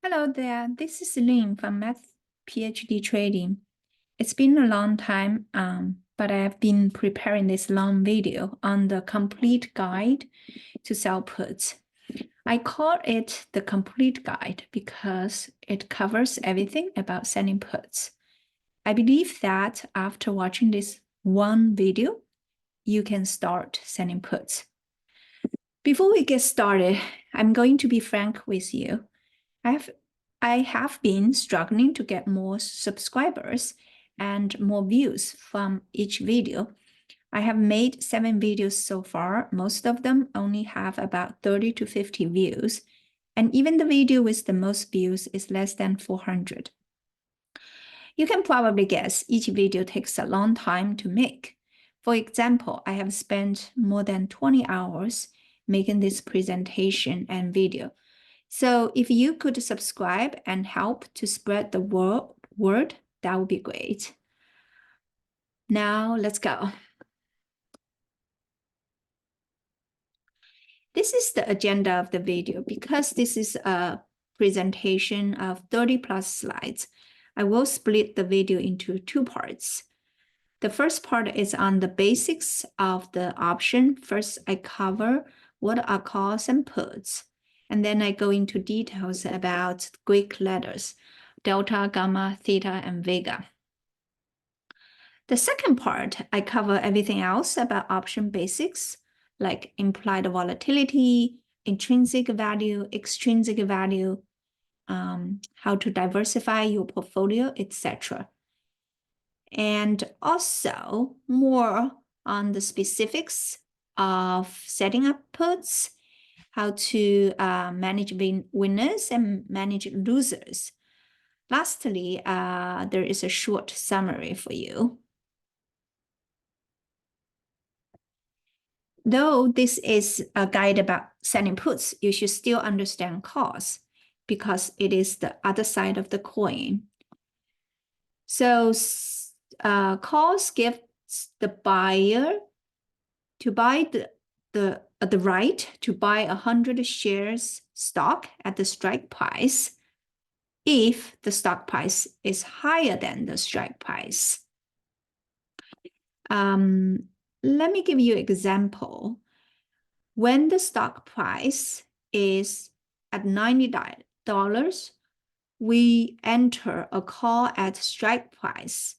Hello there, this is Lynn from MathPhdTrading. It's been a long time, but I have been preparing this long video on the complete guide to sell puts. I call it the complete guide because it covers everything about selling puts. I believe that after watching this one video, you can start selling puts. Before we get started, I'm going to be frank with you. I have been struggling to get more subscribers and more views from each video. I have made 7 videos so far. Most of them only have about 30 to 50 views. And even the video with the most views is less than 400. You can probably guess each video takes a long time to make. For example, I have spent more than 20 hours making this presentation and video. So if you could subscribe and help to spread the word, that would be great. Now let's go. This is the agenda of the video. Because this is a presentation of 30 plus slides, I will split the video into 2 parts. The first part is on the basics of the option. First, I cover what are calls and puts. And then I go into details about Greek letters, delta, gamma, theta, and vega. The second part, I cover everything else about option basics, like implied volatility, intrinsic value, extrinsic value, how to diversify your portfolio, etc. And also more on the specifics of setting up puts, how to manage winners and manage losers. Lastly, there is a short summary for you. Though this is a guide about selling puts, you should still understand calls because it is the other side of the coin. So calls give the buyer to buy the right to buy 100 shares stock at the strike price if the stock price is higher than the strike price. Let me give you an example. When the stock price is at $90, we enter a call at strike price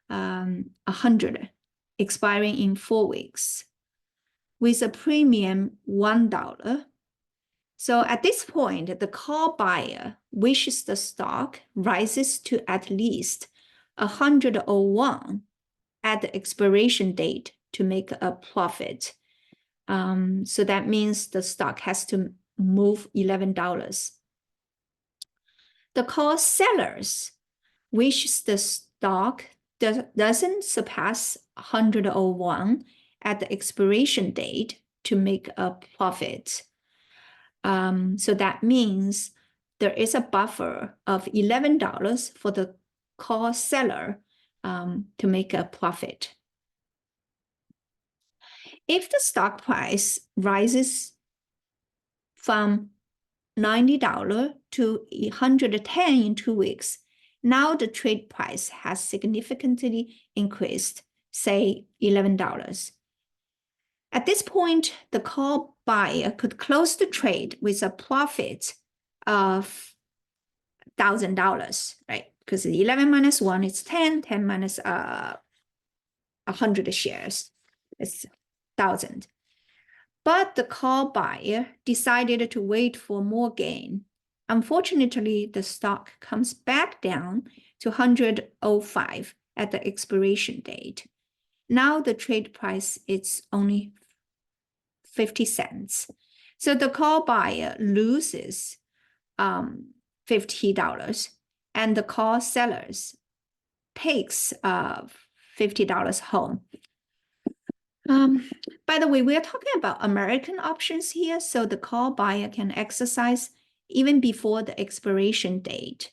100, expiring in 4 weeks, with a premium $1. So at this point, the call buyer wishes the stock rises to at least 101 at the expiration date to make a profit. So that means the stock has to move $11. The call sellers wish the stock doesn't surpass 101 at the expiration date to make a profit. So that means there is a buffer of $11 for the call seller to make a profit. If the stock price rises from $90 to 110 in 2 weeks, now the trade price has significantly increased, say $11. At this point, the call buyer could close the trade with a profit of $1,000, right? Because 11 minus 1 is 10, 10 minus 100 shares, it's 1,000. But the call buyer decided to wait for more gain. Unfortunately, the stock comes back down to 105 at the expiration date. Now the trade price is only 50 cents. So the call buyer loses $50 and the call sellers takes $50 home. By the way, we are talking about American options here, so the call buyer can exercise even before the expiration date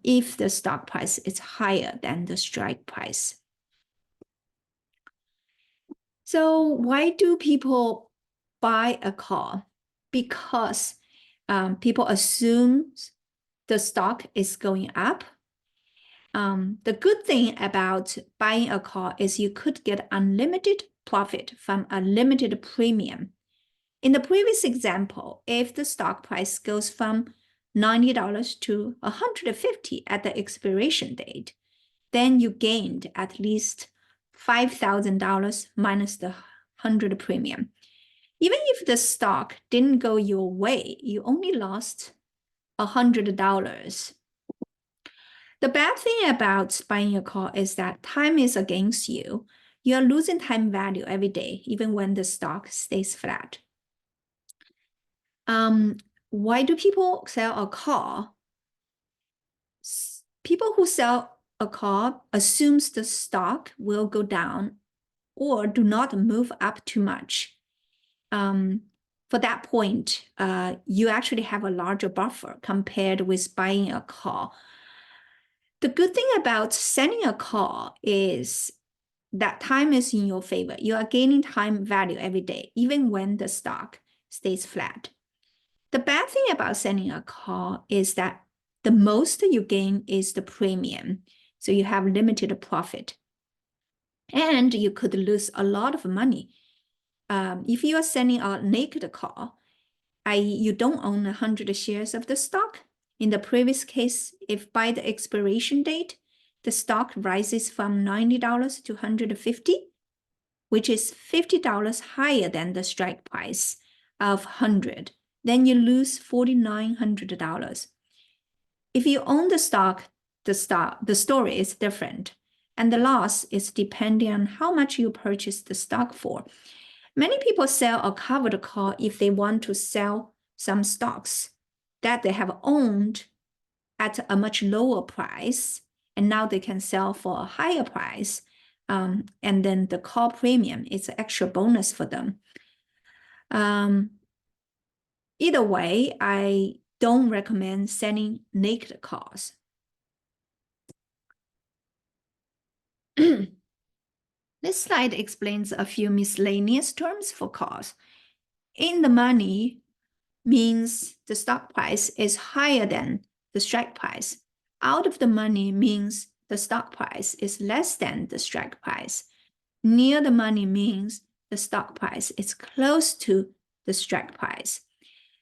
if the stock price is higher than the strike price. So why do people buy a call? Because people assume the stock is going up. The good thing about buying a call is you could get unlimited profit from a limited premium. In the previous example, if the stock price goes from $90 to $150 at the expiration date, then you gained at least $5,000 minus the 100 premium. Even if the stock didn't go your way, you only lost $100. The bad thing about buying a call is that time is against you. You are losing time value every day, even when the stock stays flat. Why do people sell a call? People who sell a call assumes the stock will go down or do not move up too much. For that point, you actually have a larger buffer compared with buying a call. The good thing about selling a call is that time is in your favor. You are gaining time value every day, even when the stock stays flat. The bad thing about selling a call is that the most you gain is the premium. So you have limited profit. And you could lose a lot of money. If you are selling a naked call, i.e. you don't own 100 shares of the stock. In the previous case, if by the expiration date, the stock rises from $90 to $150, which is $50 higher than the strike price of $100, then you lose $4,900. If you own the stock, the story is different, and the loss is depending on how much you purchased the stock for. Many people sell a covered call if they want to sell some stocks that they have owned at a much lower price, and now they can sell for a higher price. And then the call premium is an extra bonus for them. Either way, I don't recommend selling naked calls. This slide explains a few miscellaneous terms for calls. In the money means the stock price is higher than the strike price. Out of the money means the stock price is less than the strike price. Near the money means the stock price is close to the strike price.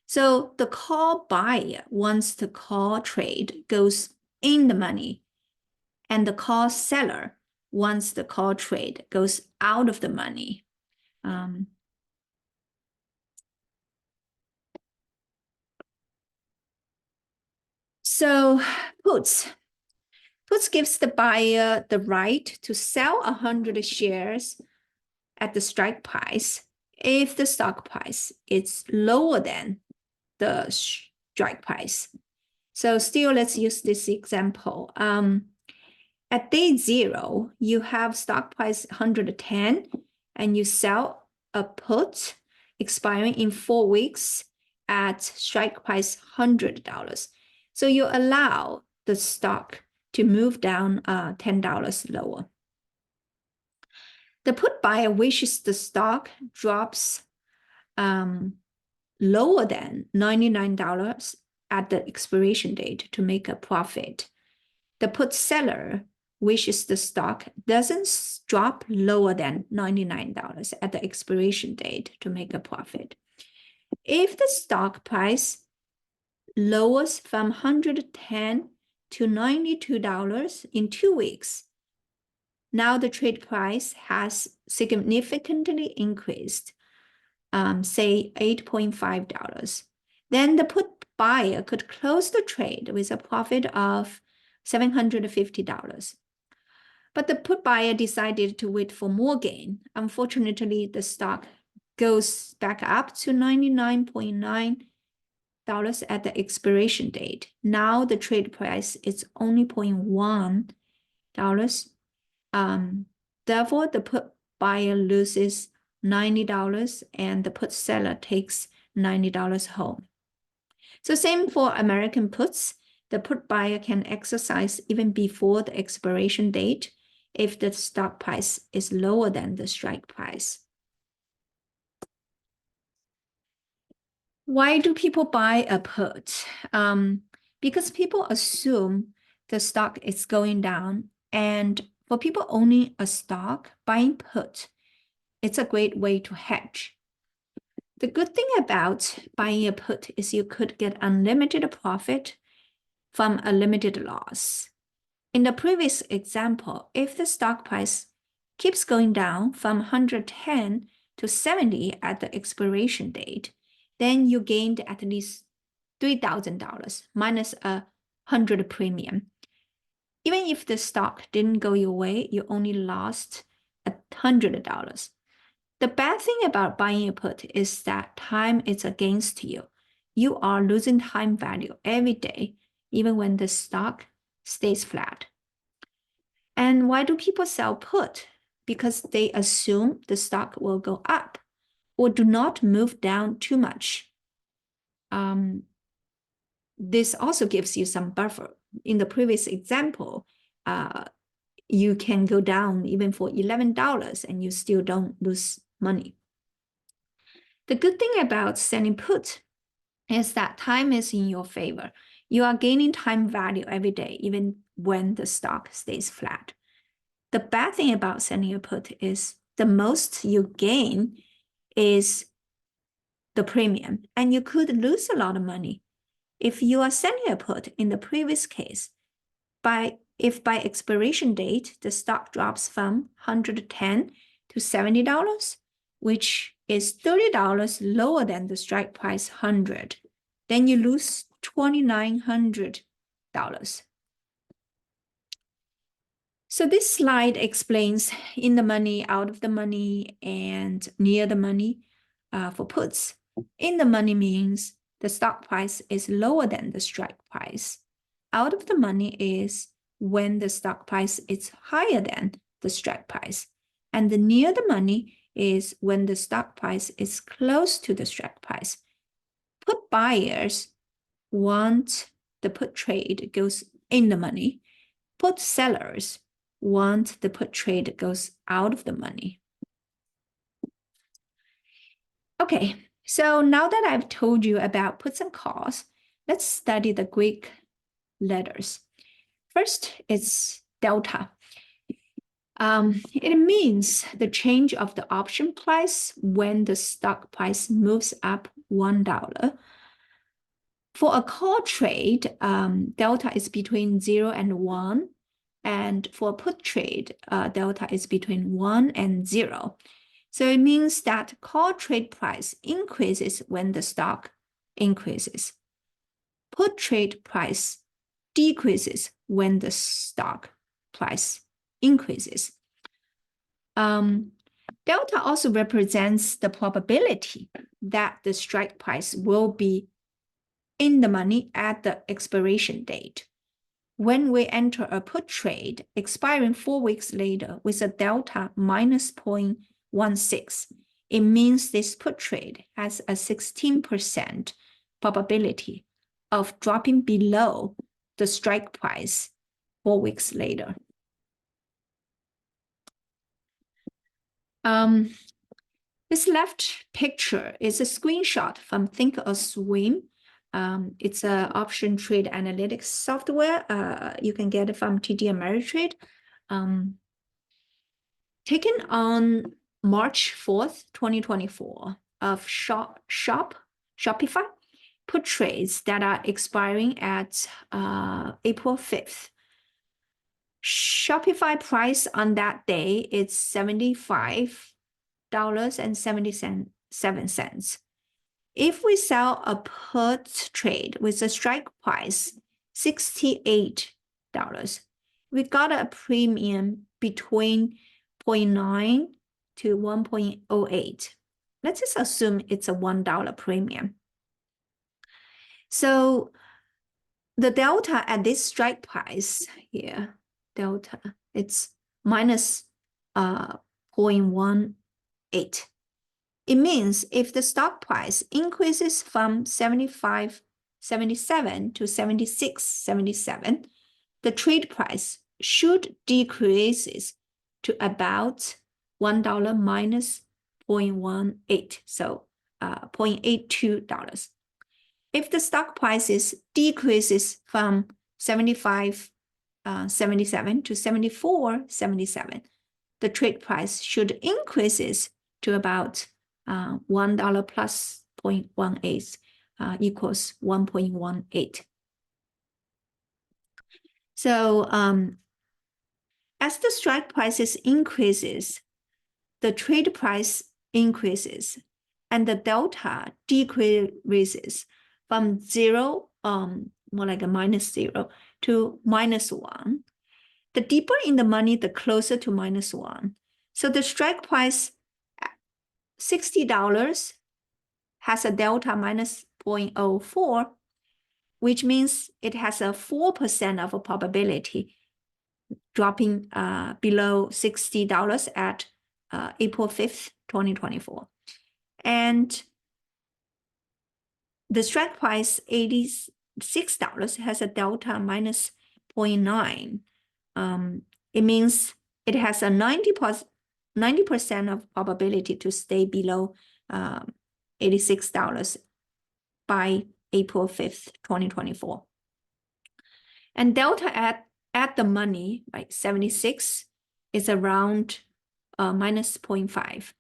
So the call buyer wants the call trade goes in the money, and the call seller wants the call trade goes out of the money. So puts gives the buyer the right to sell 100 shares at the strike price if the stock price is lower than the strike price. So still, let's use this example. At day 0, you have stock price 110, and you sell a put expiring in 4 weeks at strike price $100. So you allow the stock to move down $10 lower. The put buyer wishes the stock drops lower than $99 at the expiration date to make a profit. The put seller wishes the stock doesn't drop lower than $99 at the expiration date to make a profit. If the stock price lowers from 110 to $92 in 2 weeks, now the trade price has significantly increased, say $8.5. Then the put buyer could close the trade with a profit of $750. But the put buyer decided to wait for more gain. Unfortunately, the stock goes back up to $99.9 at the expiration date. Now the trade price is only $0.1. Therefore, the put buyer loses $90 and the put seller takes $90 home. So same for American puts. The put buyer can exercise even before the expiration date if the stock price is lower than the strike price. Why do people buy a put? because people assume the stock is going down, and for people owning a stock, buying put, it's a great way to hedge. The good thing about buying a put is you could get unlimited profit from a limited loss. In the previous example, if the stock price keeps going down from 110 to 70 at the expiration date, then you gained at least $3,000 minus a 100 premium. Even if the stock didn't go your way, you only lost $100. The bad thing about buying a put is that time is against you. You are losing time value every day, even when the stock stays flat. And why do people sell put? Because they assume the stock will go up or do not move down too much. This also gives you some buffer. In the previous example, you can go down even for $11 and you still don't lose money. The good thing about selling put is that time is in your favor. You are gaining time value every day, even when the stock stays flat. The bad thing about selling a put is the most you gain is the premium, and you could lose a lot of money. If you are selling a put in the previous case, if by expiration date, the stock drops from $110 to $70, which is $30 lower than the strike price 100, then you lose $2,900. So this slide explains in the money, out of the money, and near the money for puts. In the money means the stock price is lower than the strike price. Out of the money is when the stock price is higher than the strike price. And the near the money is when the stock price is close to the strike price. Put buyers want the put trade goes in the money. Put sellers want the put trade goes out of the money. Okay, so now that I've told you about puts and calls, let's study the Greek letters. First, it's delta. It means the change of the option price when the stock price moves up $1. For a call trade, delta is between 0 and 1. And for a put trade, delta is between 1 and 0. So it means that call trade price increases when the stock increases. Put trade price decreases when the stock price increases. Delta also represents the probability that the strike price will be in the money at the expiration date. When we enter a put trade expiring 4 weeks later with a delta minus 0.16, it means this put trade has a 16% probability of dropping below the strike price 4 weeks later. This left picture is a screenshot from Thinkorswim. It's an option trade analytics software. You can get it from TD Ameritrade. Taken on March 4th, 2024, of Shopify put trades that are expiring at April 5th. Shopify price on that day is $75.77. If we sell a put trade with a strike price $68, we got a premium between 0.9 to 1.08. Let's just assume it's a $1 premium. So the delta at this strike price here, delta, it's minus 0.18. It means if the stock price increases from 75.77 to 76.77, the trade price should decrease to about $1 minus 0.18, so $0.82. If the stock prices decreases from 75.77 to 74.77, the trade price should increases to about $1 plus 0.18 equals 1.18. So as the strike prices increases, the trade price increases, and the delta decreases from zero, more like a -0 to -1. The deeper in the money, the closer to -1. So the strike price $60 has a delta -0.04, which means it has a 4% of a probability dropping below $60 at April 5th, 2024. And the strike price $86 has a delta -0.9. It means it has a 90% of probability to stay below $86 by April 5th, 2024. And delta at the money, right, 76 is around -0.5,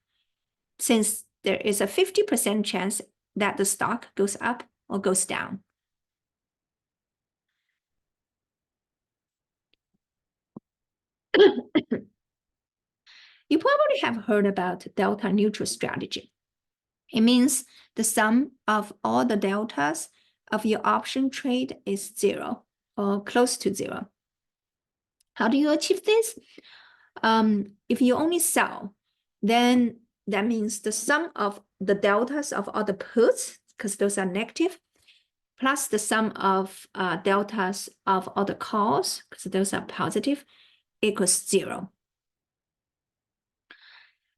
since there is a 50% chance that the stock goes up or goes down. You probably have heard about delta neutral strategy. It means the sum of all the deltas of your option trade is 0 or close to 0. How do you achieve this? If you only sell, then that means the sum of the deltas of all the puts, because those are negative, plus the sum of deltas of all the calls, because those are positive, equals 0.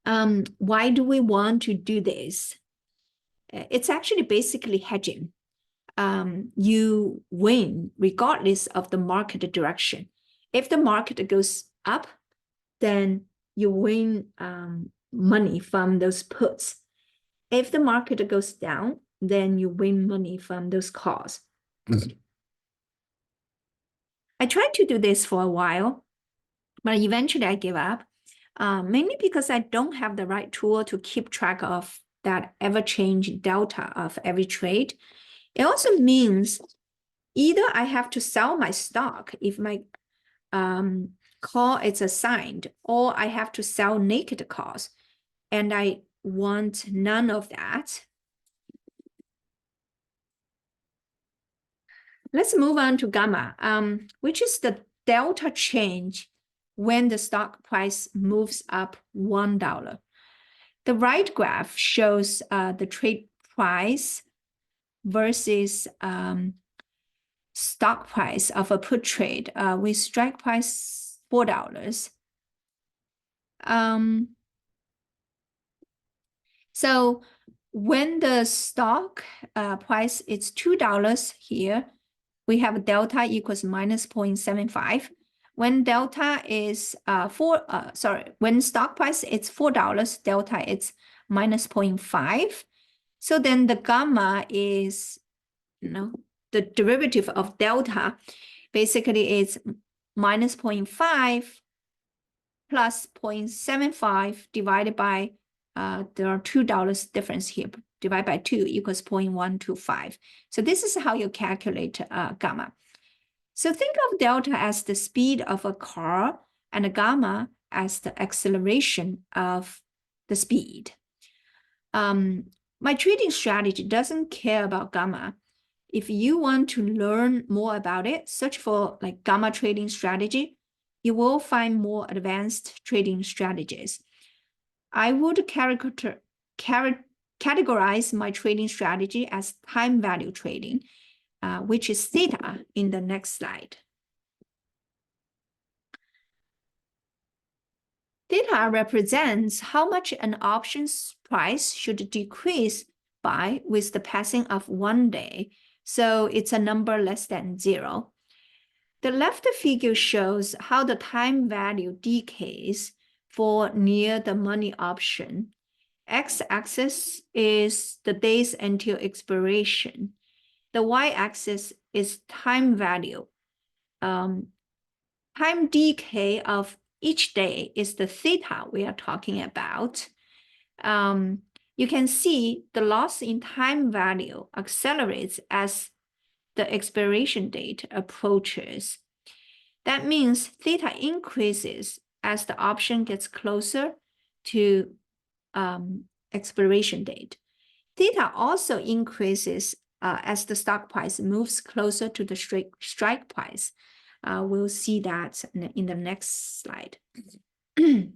Why do we want to do this? It's actually basically hedging. You win regardless of the market direction. If the market goes up, then you win money from those puts. If the market goes down, then you win money from those calls. I tried to do this for a while, but eventually I gave up, mainly because I don't have the right tool to keep track of that ever-changing delta of every trade. It also means either I have to sell my stock if my call is assigned, or I have to sell naked calls, and I want none of that. Let's move on to gamma, which is the delta change when the stock price moves up $1. The right graph shows the trade price versus stock price of a put trade with strike price $4. So when the stock price is $2 here, we have a delta equals -0.75. When delta is when stock price is $4, delta is -0.5. So then the gamma is, the derivative of delta basically is -0.5 plus 0.75 divided by, there are $2 difference here, divided by 2 equals 0.125. So this is how you calculate gamma. So think of delta as the speed of a car and gamma as the acceleration of the speed. My trading strategy doesn't care about gamma. If you want to learn more about it, search for like gamma trading strategy. You will find more advanced trading strategies. I would categorize my trading strategy as time value trading, which is theta in the next slide. Theta represents how much an option's price should decrease by with the passing of 1 day. So it's a number less than 0. The left figure shows how the time value decays for near the money option. X-axis is the days until expiration. The y-axis is time value. Time decay of each day is the theta we are talking about. You can see the loss in time value accelerates as the expiration date approaches. That means theta increases as the option gets closer to expiration date. Theta also increases as the stock price moves closer to the strike price. We'll see that in the next slide. The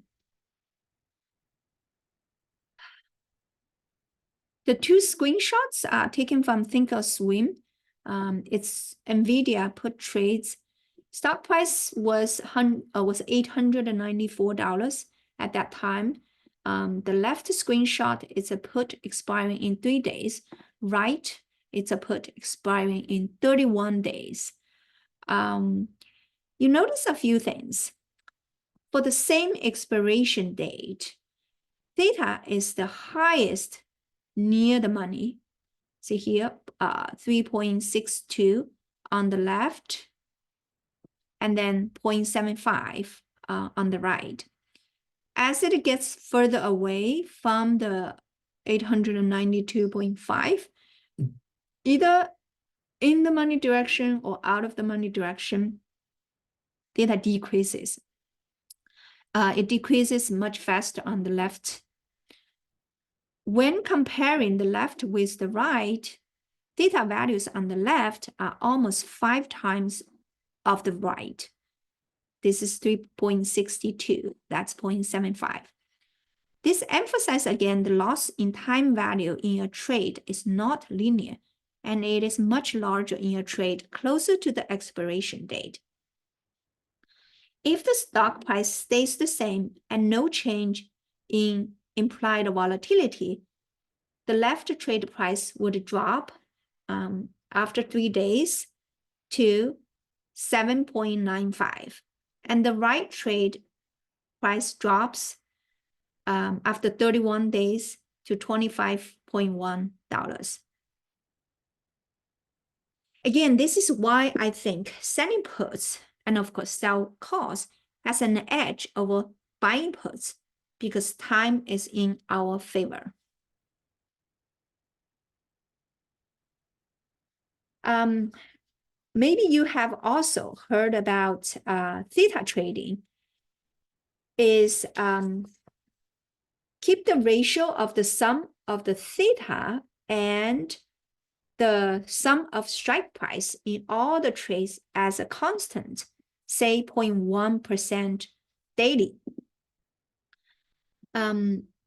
two screenshots are taken from Thinkorswim. It's NVIDIA put trades. Stock price was $894 at that time. The left screenshot is a put expiring in 3 days. Right, it's a put expiring in 31 days. You notice a few things. For the same expiration date, theta is the highest near the money. See here, 3.62 on the left, and then 0.75 on the right. As it gets further away from the 892.5, either in the money direction or out of the money direction, theta decreases. It decreases much faster on the left. When comparing the left with the right, theta values on the left are almost 5 times of the right. This is 3.62, that's 0.75. This emphasizes again the loss in time value in a trade is not linear, and it is much larger in a trade closer to the expiration date. If the stock price stays the same and no change in implied volatility, the left trade price would drop after 3 days to 7.95, and the right trade price drops after 31 days to $25.1. Again, this is why I think selling puts and of course sell calls has an edge over buying puts because time is in our favor. Maybe you have also heard about theta trading. Is keep the ratio of the sum of the theta and the sum of strike price in all the trades as a constant, say 0.1% daily.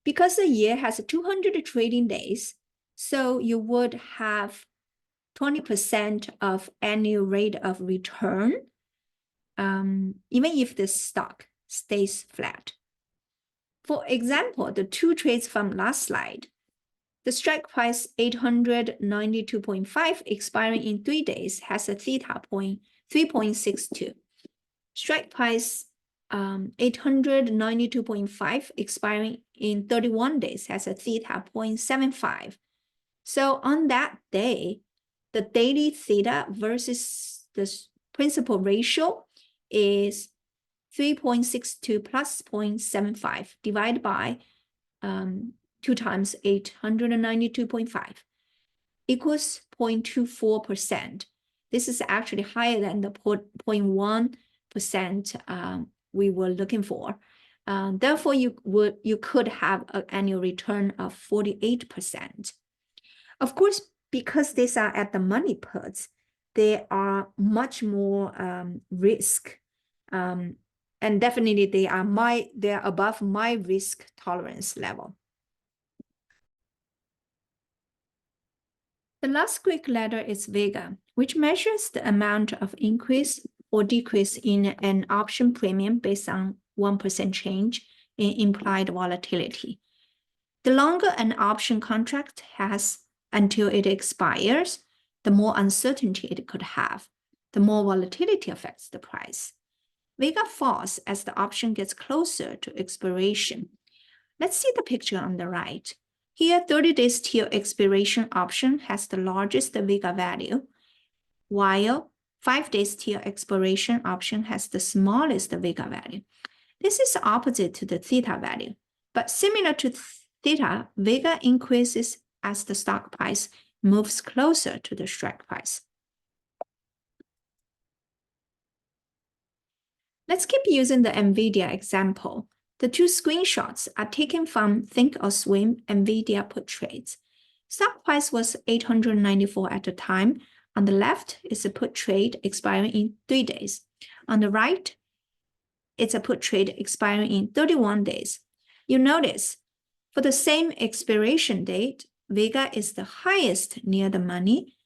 Because a year has 200 trading days, so you would have 20% of annual rate of return, even if the stock stays flat. For example, the 2 trades from last slide, the strike price 892.5 expiring in 3 days has a theta 3.62. Strike price 892.5 expiring in 31 days has a theta 0.75. So on that day, the daily theta versus the principal ratio is 3.62 plus 0.75 divided by 2 times 892.5 equals 0.24%. This is actually higher than the 0.1% we were looking for. Therefore, you could have an annual return of 48%. Of course, because these are at the money puts, they are much more risk. And definitely they are above my risk tolerance level. The last Greek letter is Vega, which measures the amount of increase or decrease in an option premium based on 1% change in implied volatility. The longer an option contract has until it expires, the more uncertainty it could have, the more volatility affects the price. Vega falls as the option gets closer to expiration. Let's see the picture on the right. Here, 30 days till expiration option has the largest Vega value, while 5 days till expiration option has the smallest Vega value. This is opposite to the theta value, but similar to theta, Vega increases as the stock price moves closer to the strike price. Let's keep using the NVIDIA example. The two screenshots are taken from Thinkorswim NVIDIA put trades. Stock price was 894 at the time. On the left is a put trade expiring in 3 days. On the right, it's a put trade expiring in 31 days. You notice, for the same expiration date, Vega is the highest near the money,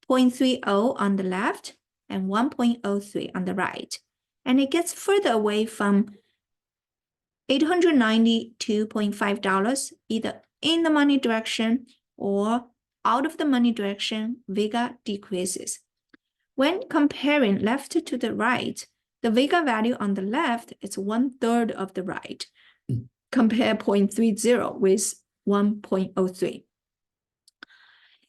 0.30 on the left and 1.03 on the right. And it gets further away from $892.5, either in the money direction or out of the money direction, Vega decreases. When comparing left to the right, the Vega value on the left is 1/3 of the right. Compare 0.30 with 1.03.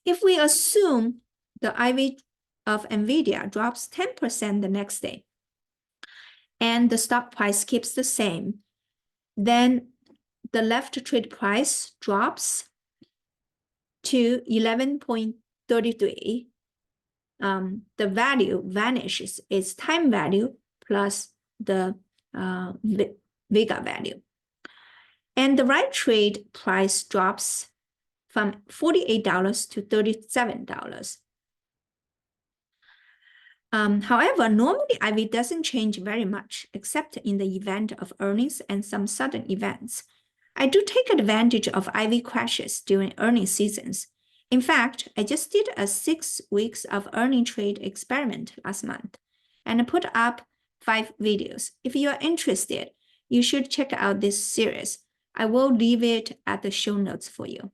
If we assume the IV of NVIDIA drops 10% the next day, and the stock price keeps the same, then the left trade price drops to 11.33. The value vanishes. It's time value plus the Vega value. And the right trade price drops from $48 to $37. However, normally IV doesn't change very much, except in the event of earnings and some sudden events. I do take advantage of IV crashes during earnings seasons. In fact, I just did a 6 weeks of earning trade experiment last month, and I put up 5 videos. If you are interested, you should check out this series. I will leave it at the show notes for you.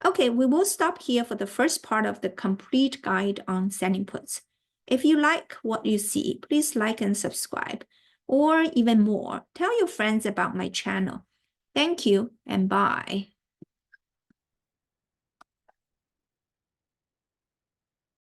Okay, we will stop here for the first part of the complete guide on selling puts. If you like what you see, please like and subscribe. Or even more, tell your friends about my channel. Thank you and bye.